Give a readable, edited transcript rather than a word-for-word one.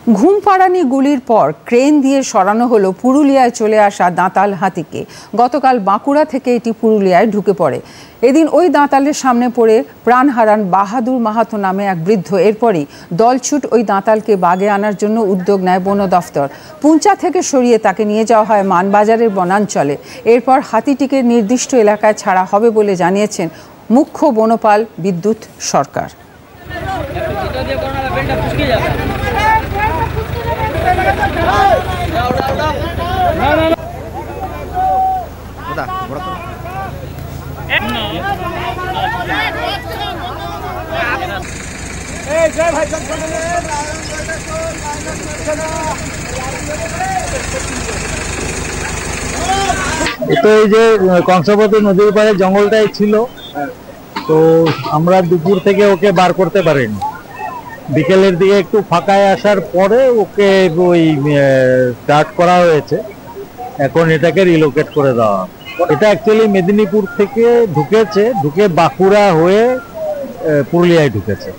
ঘুমপাড়ানি গুলির পর ক্রেন দিয়ে সরানো হলো পুরুলিয়ায় চলে আসা দাঁতাল হাতিকে। গতকাল বাঁকুড়া থেকে এটি পুরুলিয়ায় ঢুকে পড়ে। এদিন ওই দাঁতালের সামনে পড়ে প্রাণ হারান বাহাদুর মাহাতো নামে এক বৃদ্ধ। এরপরই দলছুট ওই দাঁতালকে বাগে আনার জন্য উদ্যোগ নেয় বন দফতর। পুঞ্চা থেকে সরিয়ে তাকে নিয়ে যাওয়া হয় মানবাজারের বনাঞ্চলে। এরপর হাতিটিকে নির্দিষ্ট এলাকায় ছাড়া হবে বলে জানিয়েছেন মুখ্য বনপাল বিদ্যুৎ সরকার। তো এই যে কংসাবতী নদীর পাড়ে জঙ্গলটাই ছিল, তো আমরা দুপুর থেকে ওকে বার করতে পারিনি। বিকেলের দিকে একটু ফাঁকায় আসার পরে ওকে ওই স্টার্ট করা হয়েছে। এখন এটাকে রিলোকেট করে দেওয়া। এটা অ্যাকচুয়ালি মেদিনীপুর থেকে ঢুকে বাঁকুড়া হয়ে পুরুলিয়ায় ঢুকেছে।